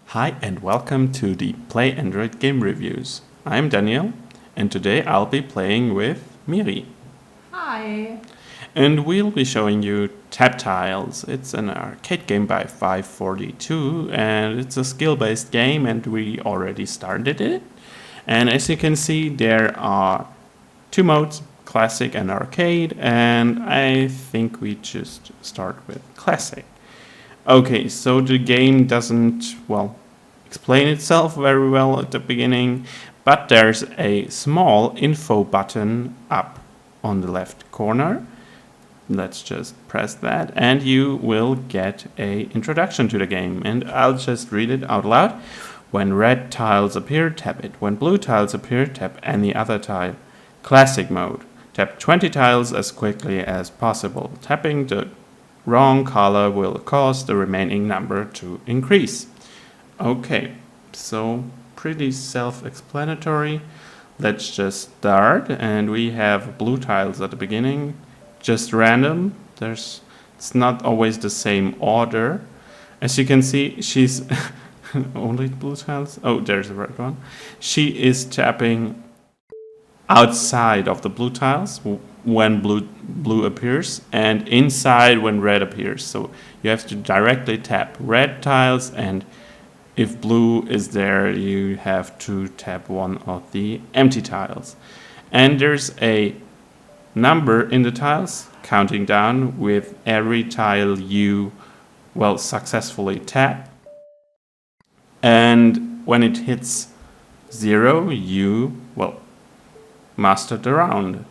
Hi and welcome to the Play Android Game Reviews. I'm Daniel and today I'll be playing with Miri. Hi. And we'll be showing you Tap Tiles. It's an arcade game by 542 and it's a skill-based game and we already started it. And as you can see there are two modes, Classic and Arcade, and I think we just start with Classic. Okay, so the game doesn't, explain itself very well at the beginning, but there's a small info button up on the left corner. Let's just press that and you will get an introduction to the game, and I'll just read it out loud. When red tiles appear, tap it. When blue tiles appear, tap any other tile. Classic mode. Tap 20 tiles as quickly as possible. Tapping the wrong color will cause the remaining number to increase. Okay, so pretty self-explanatory. Let's just start, and we have blue tiles at the beginning, just random. It's not always the same order. As you can see, she's only blue tiles. Oh, there's a red one. She is tapping outside of the blue tiles when blue appears, and inside when red appears. So you have to directly tap red tiles, and if blue is there, you have to tap one of the empty tiles. And there's a number in the tiles counting down with every tile you successfully tap. And when it hits 0, you mastered the round.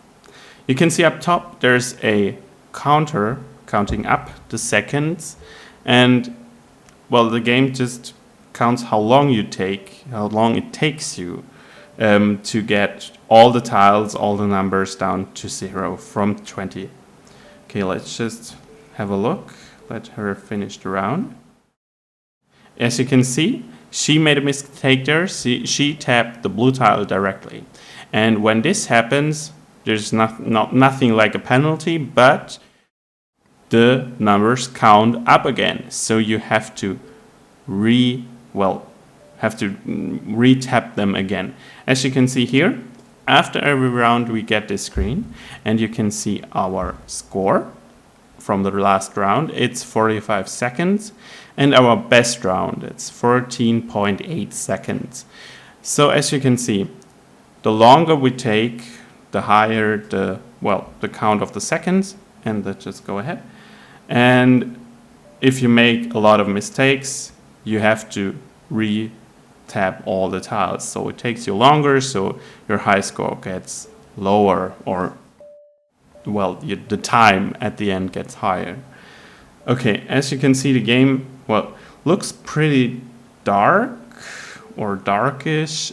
You can see up top there's a counter counting up the seconds, and the game just counts how long it takes you to get all the tiles, all the numbers down to 0 from 20. Okay, let's just have a look. Let her finish the round. As you can see, she made a mistake there. She tapped the blue tile directly. And when this happens, there's nothing like a penalty, but the numbers count up again. So you have to re-tap them again. As you can see here, after every round we get this screen, and you can see our score from the last round. It's 45 seconds, and our best round, it's 14.8 seconds. So as you can see, the longer we take, the higher the count of the seconds. And let's just go ahead. And if you make a lot of mistakes, you have to re-tap all the tiles. So it takes you longer, so your high score gets lower, or the time at the end gets higher. Okay, as you can see, the game looks pretty dark or darkish.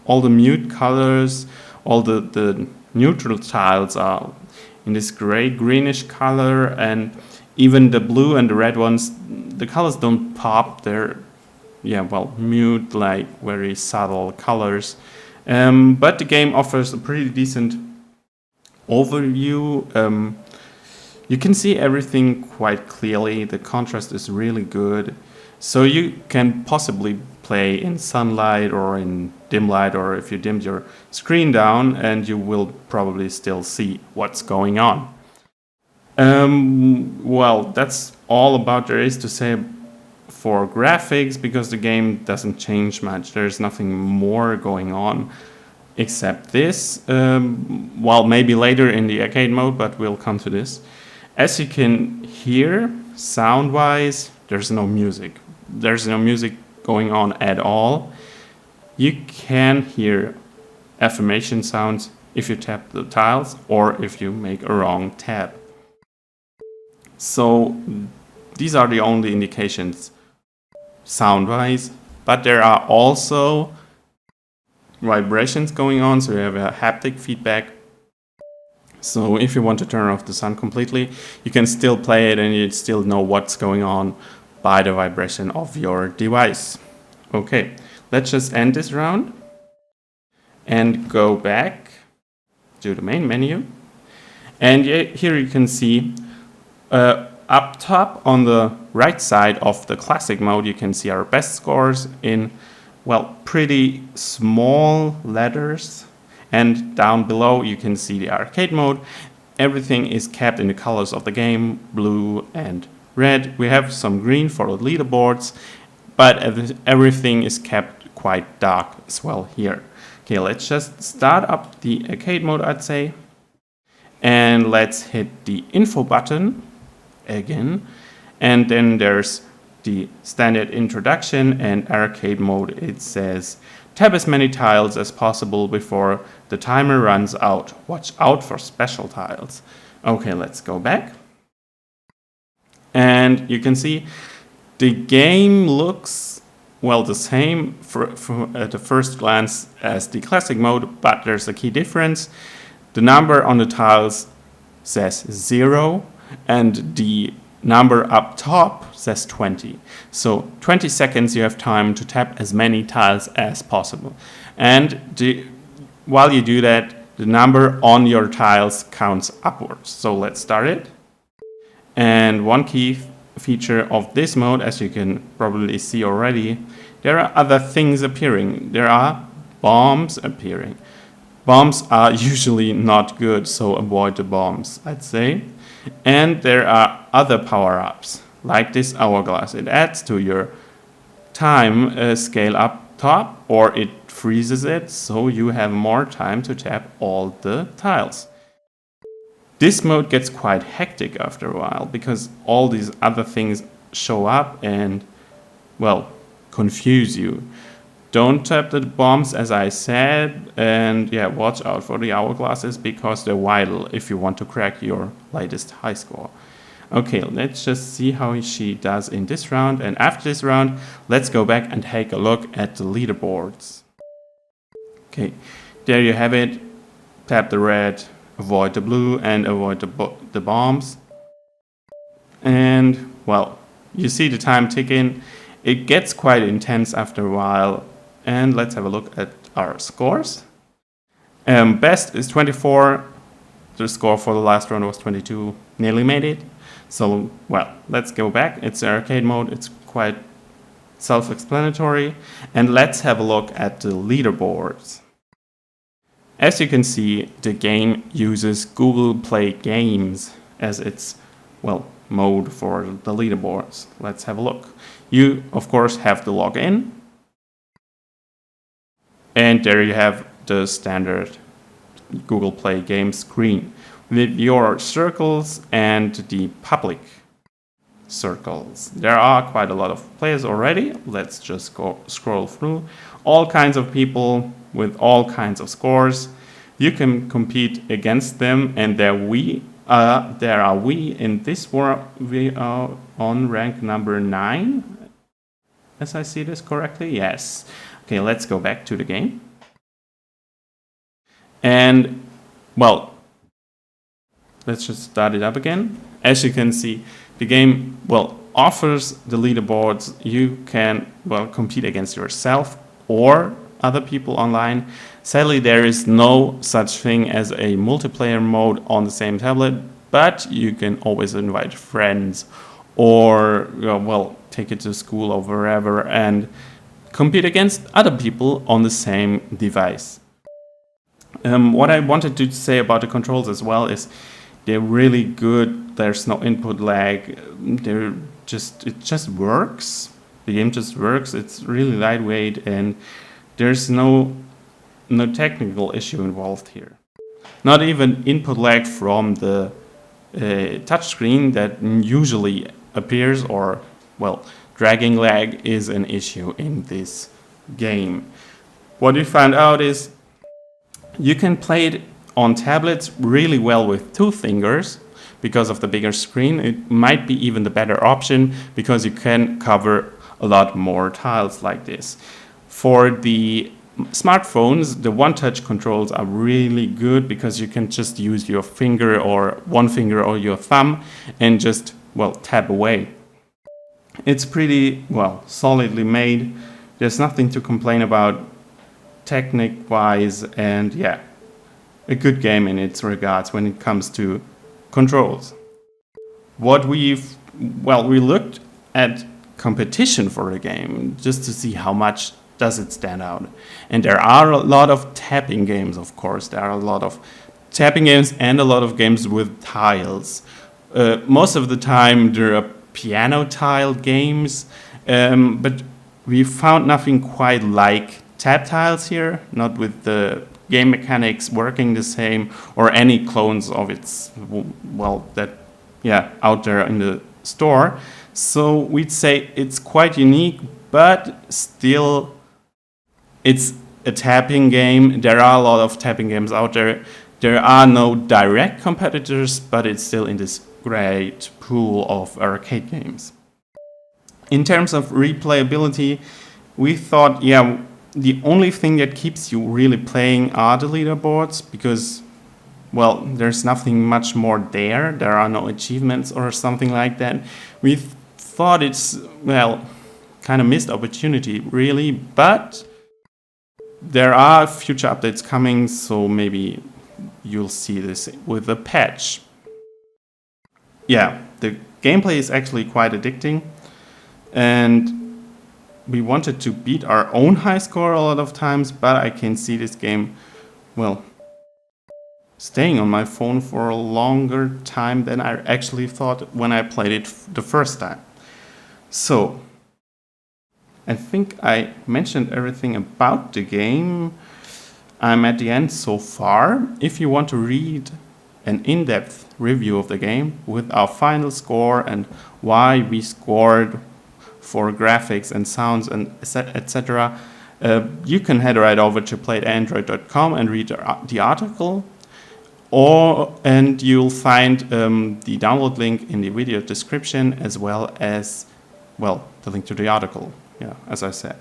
All the mute colors, all the neutral tiles are in this greenish color, and even the blue and the red ones, the colors don't pop. They're mute, like very subtle colors. But the game offers a pretty decent overview. You can see everything quite clearly. The contrast is really good. So you can possibly play in sunlight or in dim light, or if you dimmed your screen down, and you will probably still see what's going on. That's all about there is to say for graphics, because the game doesn't change much. There's nothing more going on except this. Maybe later in the arcade mode, but we'll come to this. As you can hear, sound-wise, there's no music. There's no music going on at all. You can hear affirmation sounds if you tap the tiles or if you make a wrong tap. So these are the only indications sound-wise, but there are also vibrations going on, so you have a haptic feedback. So if you want to turn off the sound completely, you can still play it and you still know what's going on by the vibration of your device. Okay, let's just end this round and go back to the main menu. And here you can see up top on the right side of the classic mode, you can see our best scores in, well, pretty small letters. And down below you can see the arcade mode. Everything is kept in the colors of the game, blue and red. We have some green for the leaderboards, but everything is kept quite dark as well here. Okay, let's just start up the arcade mode, I'd say. And let's hit the info button again. And then there's the standard introduction and arcade mode. It says, tap as many tiles as possible before the timer runs out. Watch out for special tiles. Okay, let's go back. And you can see the game looks, well, the same at the first glance as the classic mode, but there's a key difference. The number on the tiles says 0, and the number up top says 20. So 20 seconds you have time to tap as many tiles as possible. And while you do that, the number on your tiles counts upwards. So let's start it. And one key feature of this mode, as you can probably see already, there are other things appearing. There are bombs appearing. Bombs are usually not good, so avoid the bombs, I'd say. And there are other power-ups, like this hourglass. It adds to your time scale up top, or it freezes it, so you have more time to tap all the tiles. This mode gets quite hectic after a while, because all these other things show up and, well, confuse you. Don't tap the bombs, as I said, and yeah, watch out for the hourglasses because they're vital if you want to crack your latest high score. Okay, let's just see how she does in this round, and after this round, let's go back and take a look at the leaderboards. Okay, there you have it. Tap the red, avoid the blue, and avoid the bombs. And, well, you see the time ticking. It gets quite intense after a while. And let's have a look at our scores. Best is 24. The score for the last round was 22. Nearly made it. So, well, let's go back. It's arcade mode. It's quite self-explanatory. And let's have a look at the leaderboards. As you can see, the game uses Google Play Games as its, well, mode for the leaderboards. Let's have a look. You, of course, have to log in. And there you have the standard Google Play Game screen with your circles and the public circles. There are quite a lot of players already. Let's just go scroll through. All kinds of people with all kinds of scores. You can compete against them, and there are we in this war. We are on rank number 9. As I see this correctly, yes. Okay, let's go back to the game. And, well, let's just start it up again. As you can see, the game, well, offers the leaderboards. You can, well, compete against yourself or other people online. Sadly, there is no such thing as a multiplayer mode on the same tablet, but you can always invite friends or, well, take it to school or wherever and compete against other people on the same device. What I wanted to say about the controls as well is they're really good. There's no input lag. It just works. The game just works. It's really lightweight, and there's no technical issue involved here. Not even input lag from the touchscreen that usually appears, or, well, dragging lag is an issue in this game. What we found out is you can play it on tablets really well with 2 fingers because of the bigger screen. It might be even the better option because you can cover a lot more tiles like this. For the smartphones, the one-touch controls are really good because you can just use your finger or one finger or your thumb and just, well, tap away. It's pretty, well, solidly made. There's nothing to complain about technique-wise, and yeah, a good game in its regards when it comes to controls. We looked at competition for the game just to see how much does it stand out. And there are a lot of tapping games, of course. There are a lot of tapping games and a lot of games with tiles. Most of the time there are piano tile games, but we found nothing quite like tap tiles here, not with the game mechanics working the same or any clones of its, out there in the store. So we'd say it's quite unique, but still it's a tapping game. There are a lot of tapping games out there. There are no direct competitors, but it's still in this great pool of arcade games. In terms of replayability, we thought, the only thing that keeps you really playing are the leaderboards, because, there's nothing much more there. There are no achievements or something like that. We thought it's, kind of missed opportunity, really, but there are future updates coming, so maybe you'll see this with the patch. The gameplay is actually quite addicting, and we wanted to beat our own high score a lot of times, but I can see this game, staying on my phone for a longer time than I actually thought when I played it the first time. So, I think I mentioned everything about the game. I'm at the end so far. If you want to read an in-depth review of the game with our final score and why we scored for graphics and sounds and etc., you can head right over to playitandroid.com and read the article, and you'll find the download link in the video description, as well as the link to the article. As I said.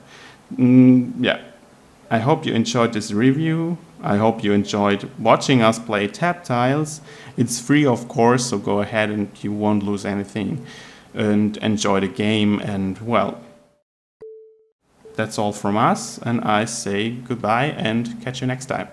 I hope you enjoyed this review. I hope you enjoyed watching us play tap tiles. It's free, of course, so go ahead and you won't lose anything. And enjoy the game, and that's all from us, and I say goodbye and catch you next time.